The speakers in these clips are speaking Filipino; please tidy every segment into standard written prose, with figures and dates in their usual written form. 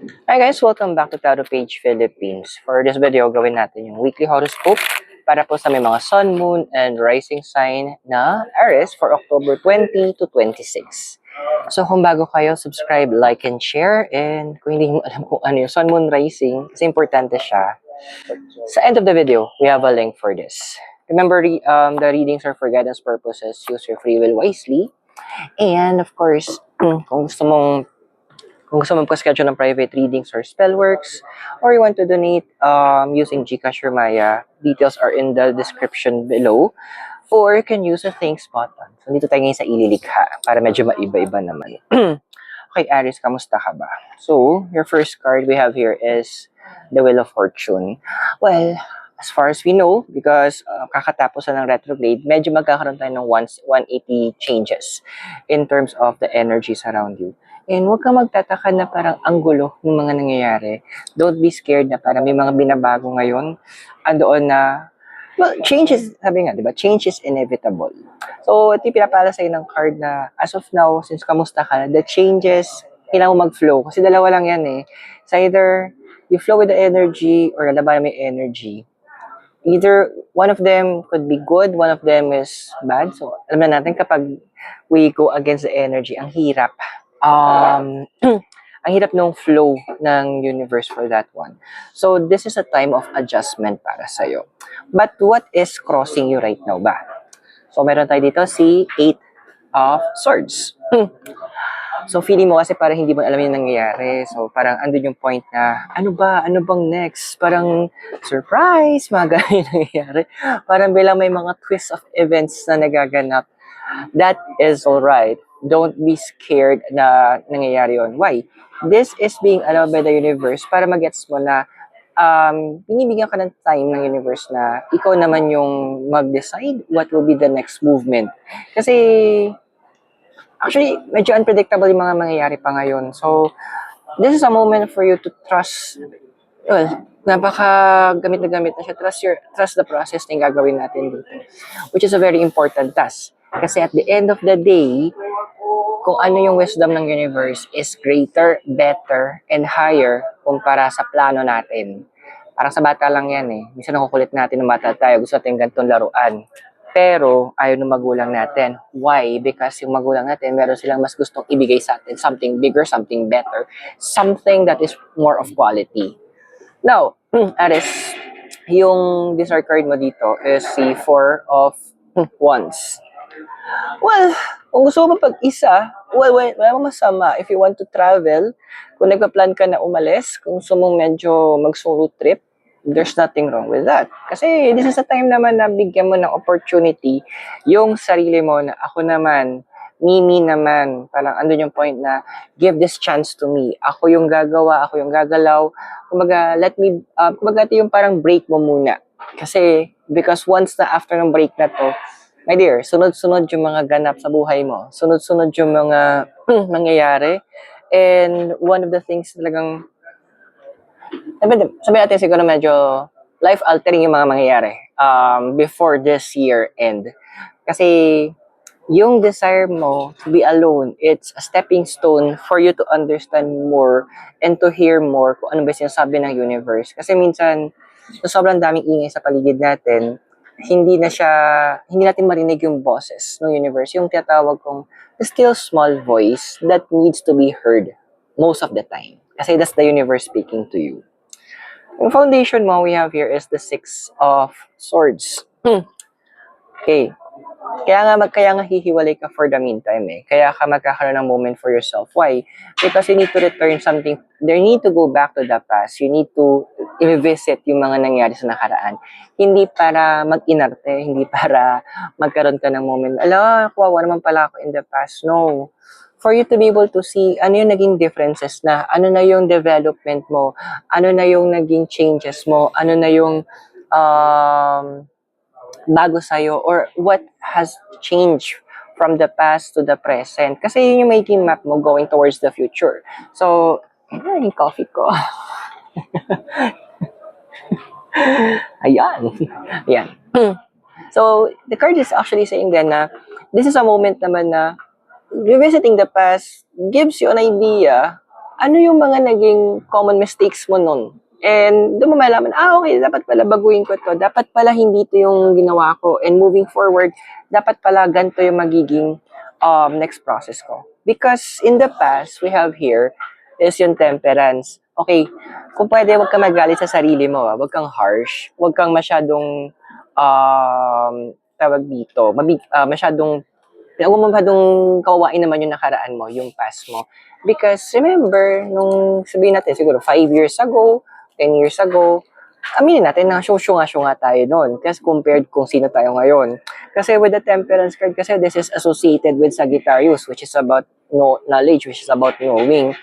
Hi guys, welcome back to Tarot Page Philippines. For this video, gawin natin yung weekly horoscope para po sa may mga sun, moon, and rising sign na Aries for October 20 to 26. So kung bago kayo, subscribe, like, and share. And kung hindi mo alam kung ano yung sun, moon, rising, kasi importante siya. Sa end of the video, we have a link for this. Remember, the readings are for guidance purposes. Use your free will wisely. And of course, kung gusto mong schedule ng private readings or spellworks, or you want to donate using GCash or Maya, details are in the description below. Or you can use a thanks button. So, dito tayo ngayon sa ililikha para medyo maiba-iba naman. Okay, Aries, kamusta ka ba? So, your first card we have here is the Wheel of Fortune. Well, as far as we know, because kakatapos na ng retrograde, medyo magkakaroon tayo ng 180 changes in terms of the energies around you. And huwag kang magtataka na parang ang gulo ng mga nangyayari. Don't be scared na parang may mga binabago ngayon. Andoon na, well, change is, sabi nga, di ba? Change is inevitable. So, ito yung pinapala sa'yo ng card na as of now, since kamusta ka na, the changes, kailangan mo mag-flow. Kasi dalawa lang yan eh. It's either you flow with the energy or lalabanan mo yung energy. Either one of them could be good, one of them is bad. So, alam na natin kapag we go against the energy, ang hirap. Ang hirap ng flow ng universe for that one. So, this is a time of adjustment para sa'yo. But what is crossing you right now ba? So, meron tayo dito si 8 of Swords. So, feeling mo kasi parang hindi mo alam yung nangyayari. So, parang andun yung point na, ano ba? Ano bang next? Parang surprise, mga ganun yung nangyayari. Parang bilang may mga twist of events na nagaganap. That is alright. Don't be scared na nangyayari yun. Why? This is being allowed by the universe para mag-gets mo na binibigyan ka ng time ng universe na ikaw naman yung mag-decide what will be the next movement. Kasi, actually, medyo unpredictable yung mga mangyayari pa ngayon. So, this is a moment for you to trust. Well, napaka gamit na siya. Trust the process na yung gagawin natin dito. Which is a very important task. Kasi at the end of the day, kung ano yung wisdom ng universe is greater, better, and higher kumpara sa plano natin. Parang sa bata lang yan eh. Minsan nakukulit natin ng bata tayo, gusto natin ganitong laruan. Pero ayaw ng magulang natin. Why? Because yung magulang natin, meron silang mas gustong ibigay sa atin. Something bigger, something better. Something that is more of quality. Now, Aris, yung dessert card mo dito is si 4 of Wands. Well, kung gusto mo pag-isa, wala mong masama. If you want to travel, kung nagpa-plan ka na umalis, kung gusto mong medyo mag-solo trip, there's nothing wrong with that. Kasi this is a time naman na bigyan mo ng opportunity yung sarili mo na ako naman, me naman. Parang andun yung point na give this chance to me. Ako yung gagawa, ako yung gagalaw. Kumbaga, kumbaga ito yung parang break mo muna. Kasi, because once na after ng break na to, my dear, sunod-sunod yung mga ganap sa buhay mo. Sunod-sunod yung mga nangyayari. And one of the things talagang, sabi natin siguro medyo life-altering yung mga mangyayari before this year end. Kasi yung desire mo to be alone, it's a stepping stone for you to understand more and to hear more kung ano ba sinasabi ng universe. Kasi minsan, sa sobrang daming ingay sa paligid natin, hindi natin marinig yung boses ng universe, yung tinatawag kong the still small voice that needs to be heard most of the time. Kasi that's the universe speaking to you. Yung foundation mo we have here is the 6 of Swords. Okay. Kaya nga hihiwalay ka for the meantime eh. Kaya ka magkakaroon ng moment for yourself. Why? Because you need to return something. You need to go back to the past. You need to revisit yung mga nangyari sa nakaraan. Hindi para mag-inarte, hindi para magkaroon ka ng moment. Kawawa naman pala ako in the past. No. For you to be able to see ano yung naging differences na, ano na yung development mo, ano na yung naging changes mo, ano na yung bago sa'yo, or what has changed from the past to the present. Kasi yun yung making map mo going towards the future. So, yung coffee ko. Ayan. Ayan. So, the card is actually saying then na this is a moment naman na revisiting the past gives you an idea ano yung mga naging common mistakes mo nun. And doon mo malaman, okay, dapat pala baguhin ko to. Dapat pala hindi to yung ginawa ko. And moving forward, dapat pala ganito yung magiging next process ko. Because in the past, we have here is yung temperance. Okay, kung pwede, huwag kang magalit sa sarili mo. Huwag kang harsh. Huwag kang masyadong, tawag dito, masyadong, huwag mo masyadong kawawain naman yung nakaraan mo, yung past mo. Because remember, nung sabihin natin, siguro 5 years ago, 10 years ago, aminin natin na syunga-syunga tayo noon. Kasi compared kung sino tayo ngayon. Kasi with the temperance card, kasi this is associated with Sagittarius, which is about knowledge, which is about knowing.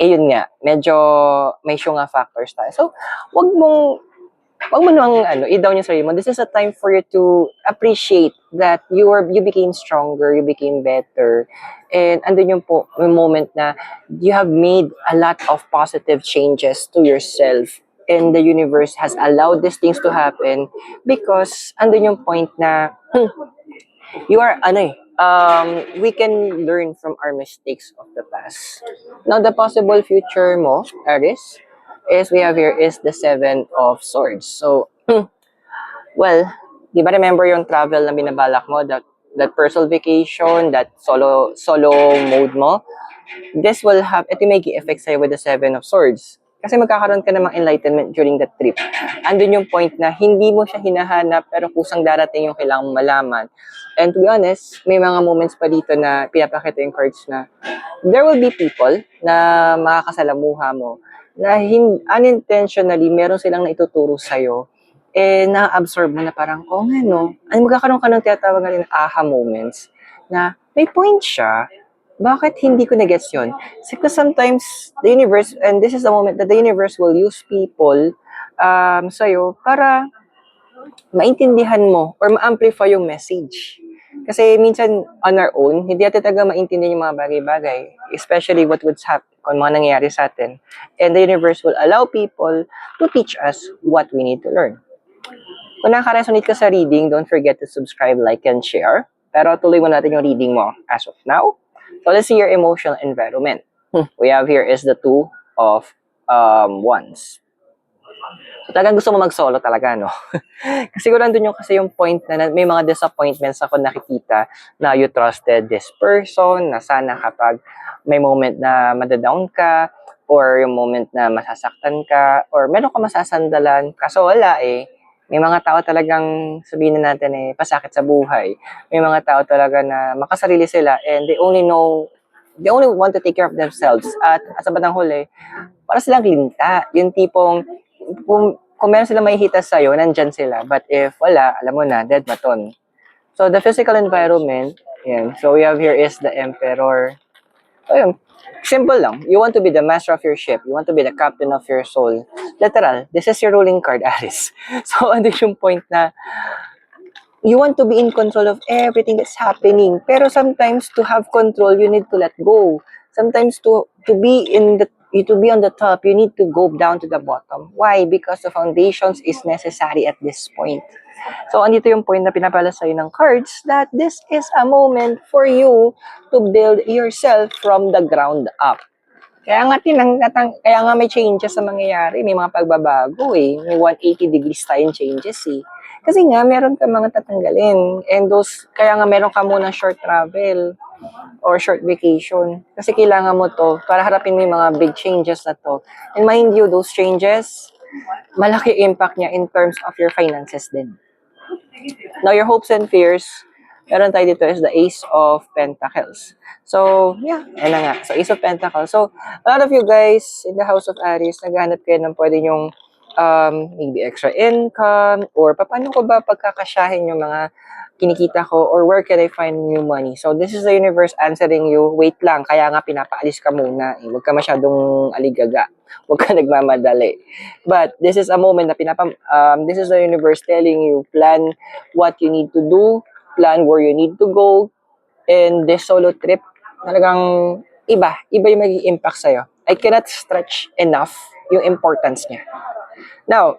Eh yun nga, medyo may syunga factors tayo. So, wag mo nang i-down yung sarili mo. This is a time for you to appreciate that you became stronger, you became better. And andun yung moment na you have made a lot of positive changes to yourself. And the universe has allowed these things to happen because andun yung point na you are, we can learn from our mistakes of the past. Now, the possible future mo, Aries, is we have here is the Seven of Swords. So, well, di ba remember yung travel na binabalak mo, that personal vacation, that solo mode mo? This will have, ito may effect sa'yo with the Seven of Swords. Kasi magkakaroon ka namang enlightenment during that trip. Andun yung point na hindi mo siya hinahanap pero kusang darating yung kailangan mo malaman. And to be honest, may mga moments pa dito na pinapakita yung cards na there will be people na makakasalamuha mo na unintentionally meron silang naituturo sa'yo na-absorb mo na parang, nga no, magkakaroon ka ng tinatawag nga rin aha moments na may point siya. Bakit hindi ko na-gets yun? Because sometimes the universe, and this is the moment that the universe will use people sa'yo para maintindihan mo or ma-amplify yung message. Kasi minsan on our own, hindi natin talaga maintindihan yung mga bagay-bagay, especially what would happen kung mga nangyayari sa atin. And the universe will allow people to teach us what we need to learn. Kung nakaka-resonate ka sa reading, don't forget to subscribe, like, and share. Pero tuloy mo natin yung reading mo as of now. So let's see your emotional environment. We have here is the Two of Wands. So talagang gusto mo mag-solo talaga, no? Kasi siguro nandun yung point na may mga disappointments ako nakikita na you trusted this person, na sana kapag may moment na madadown ka, or yung moment na masasaktan ka, or meron ka masasandalan, kaso wala eh. May mga tao talagang sabihin na natin pasakit sa buhay. May mga tao talaga na makasarili sila and they only want to take care of themselves. At sa bandang huli, para silang linta. Yung tipong, kung meron silang mahihita sa'yo, nandyan sila. But if wala, alam mo na, dead baton. So the physical environment, yan. So we have here is the Emperor. So yun, simple lang. You want to be the master of your ship. You want to be the captain of your soul. Literal, this is your ruling card, Aries. So, ano yung point na you want to be in control of everything that's happening. Pero sometimes, to have control, you need to let go. Sometimes, to be on the top, you need to go down to the bottom. Why? Because the foundations is necessary at this point. So, andito yung point na pinapala sa'yo ng cards that this is a moment for you to build yourself from the ground up. Kaya nga may changes sa mangyayari, may mga pagbabago may 180 degrees tayong changes Kasi nga, meron ka mga tatanggalin. And kaya nga meron ka muna short travel or short vacation. Kasi kailangan mo to para harapin mo yung mga big changes na to. And mind you, those changes, malaki impact niya in terms of your finances din. Now, your hopes and fears, meron tayo dito is the Ace of Pentacles. So, yeah, yan na nga. So, Ace of Pentacles. So, a lot of you guys in the House of Aries, naghahanap kayo ng pwede yung maybe extra income or paano ko ba pagkakasyahin yung mga kinikita ko or where can I find new money? So, this is the universe answering you, wait lang, kaya nga pinapaalis ka muna. Huwag ka masyadong aligaga. Huwag ka nagmamadali. But this is a moment na this is the universe telling you, plan what you need to do, plan where you need to go, and this solo trip, talagang iba yung magiging impact sa'yo. I cannot stretch enough yung importance niya. Now,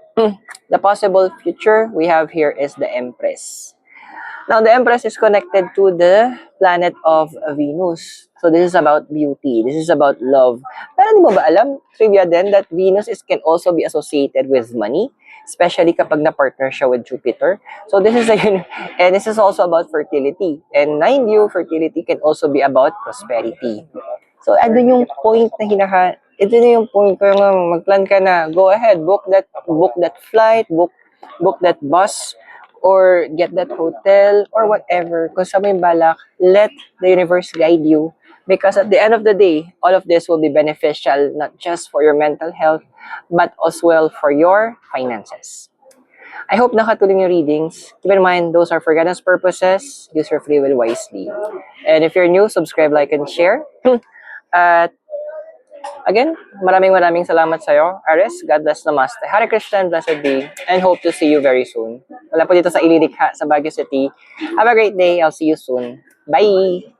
the possible future we have here is the Empress. Now, the Empress is connected to the planet of Venus. So this is about beauty. This is about love. Pero di mo ba alam, trivia din, that Venus can also be associated with money, especially kapag na-partner siya with Jupiter. So this is and this is also about fertility. And mind you, fertility can also be about prosperity. So andun yung point na ito na yung point ko, mag-plan ka na, go ahead, book that flight, book that bus, or get that hotel, or whatever. Kung sa may balak, let the universe guide you. Because at the end of the day, all of this will be beneficial, not just for your mental health, but as well for your finances. I hope nakatulong yung readings. Keep in mind, those are for guidance purposes. Use your free will wisely. And if you're new, subscribe, like, and share. At again, maraming salamat sa'yo, Aris. God bless, namaste. Hare Krishna and blessed be. And hope to see you very soon. Wala po dito sa Ililikha, sa Baguio City. Have a great day. I'll see you soon. Bye!